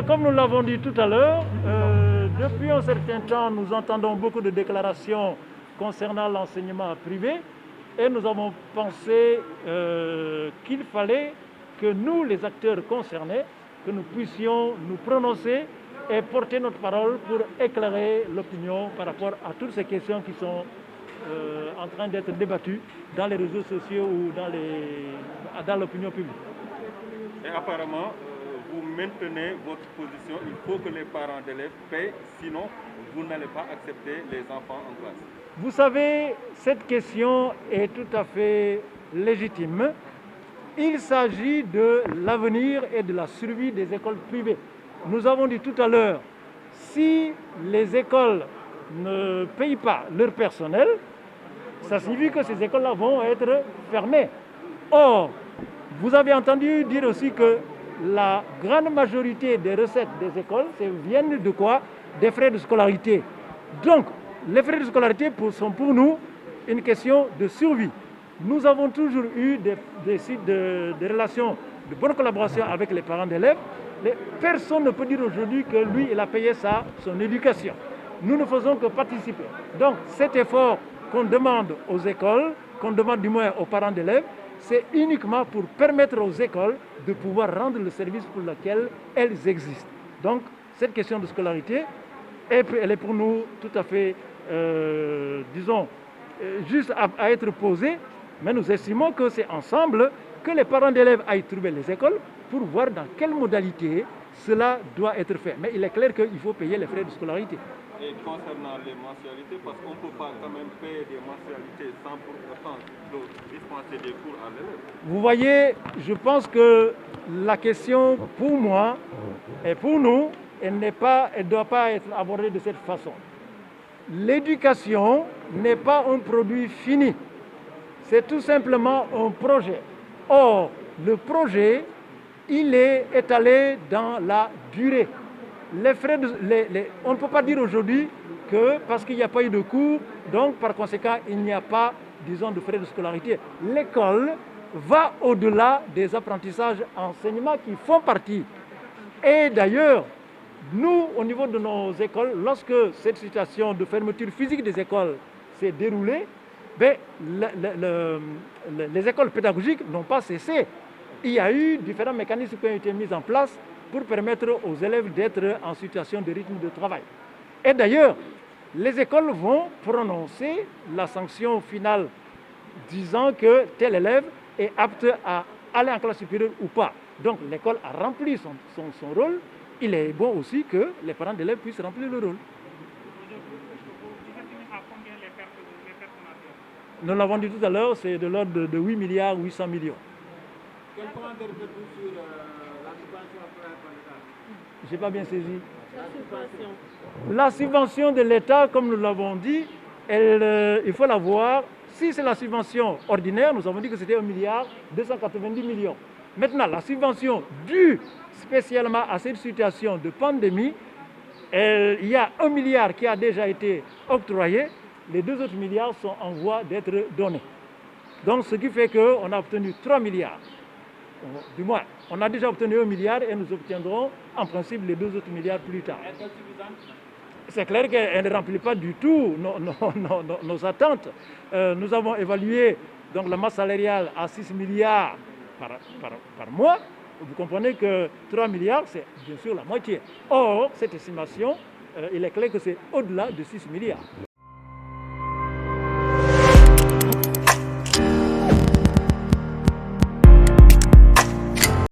comme nous l'avons dit tout à l'heure, depuis un certain temps, nous entendons beaucoup de déclarations concernant l'enseignement privé et nous avons pensé qu'il fallait que nous, les acteurs concernés, que nous puissions nous prononcer et porter notre parole pour éclairer l'opinion par rapport à toutes ces questions qui sont en train d'être débattues dans les réseaux sociaux ou dans l'opinion publique. Et apparemment, vous maintenez votre position, il faut que les parents d'élèves paient, sinon vous n'allez pas accepter les enfants en classe. Vous savez, cette question est tout à fait légitime. Il s'agit de l'avenir et de la survie des écoles privées. Nous avons dit tout à l'heure, si les écoles ne payent pas leur personnel, ça signifie que ces écoles-là vont être fermées. Or, vous avez entendu dire aussi que la grande majorité des recettes des écoles viennent de quoi? Des frais de scolarité. Donc, les frais de scolarité sont pour nous une question de survie. Nous avons toujours eu des relations de bonne collaboration avec les parents d'élèves. Personne ne peut dire aujourd'hui que lui, il a payé son éducation. Nous ne faisons que participer. Donc, cet effort qu'on demande aux écoles, qu'on demande du moins aux parents d'élèves, c'est uniquement pour permettre aux écoles de pouvoir rendre le service pour lequel elles existent. Donc, cette question de scolarité, elle est pour nous tout à fait, juste à être posée, mais nous estimons que c'est ensemble que les parents d'élèves aillent trouver les écoles pour voir dans quelle modalité cela doit être fait. Mais il est clair qu'il faut payer les frais de scolarité. Et concernant les mensualités, parce qu'on ne peut pas quand même payer des mensualités sans pour autant dispenser des cours à l'élève. Vous voyez, je pense que la question pour moi et pour nous, elle ne doit pas être abordée de cette façon. L'éducation n'est pas un produit fini, c'est tout simplement un projet. Or, le projet, il est étalé dans la durée. On ne peut pas dire aujourd'hui que parce qu'il n'y a pas eu de cours, donc par conséquent, il n'y a pas, disons, de frais de scolarité. L'école va au-delà des apprentissages enseignements qui font partie. Et d'ailleurs, nous, au niveau de nos écoles, lorsque cette situation de fermeture physique des écoles s'est déroulée, les écoles pédagogiques n'ont pas cessé. Il y a eu différents mécanismes qui ont été mis en place pour permettre aux élèves d'être en situation de rythme de travail. Et d'ailleurs, les écoles vont prononcer la sanction finale disant que tel élève est apte à aller en classe supérieure ou pas. Donc l'école a rempli son rôle. Il est bon aussi que les parents d'élèves puissent remplir le rôle. Nous l'avons dit tout à l'heure, c'est de l'ordre de 8 milliards 800 millions. Quel commentaire faites-vous sur la subvention offerte par l'État? Je n'ai pas bien saisi. La subvention. La subvention de l'État, comme nous l'avons dit, il faut la voir. Si c'est la subvention ordinaire, nous avons dit que c'était 1 milliard 290 millions. Maintenant, la subvention due spécialement à cette situation de pandémie, il y a 1 milliard qui a déjà été octroyé. Les 2 autres milliards sont en voie d'être donnés. Donc, ce qui fait qu'on a obtenu 3 milliards. Du moins, on a déjà obtenu 1 milliard et nous obtiendrons en principe les 2 autres milliards plus tard. Est-elle suffisante? C'est clair qu'elle ne remplit pas du tout nos attentes. Nous avons évalué donc, la masse salariale à 6 milliards par mois. Vous comprenez que 3 milliards, c'est bien sûr la moitié. Or, cette estimation, il est clair que c'est au-delà de 6 milliards.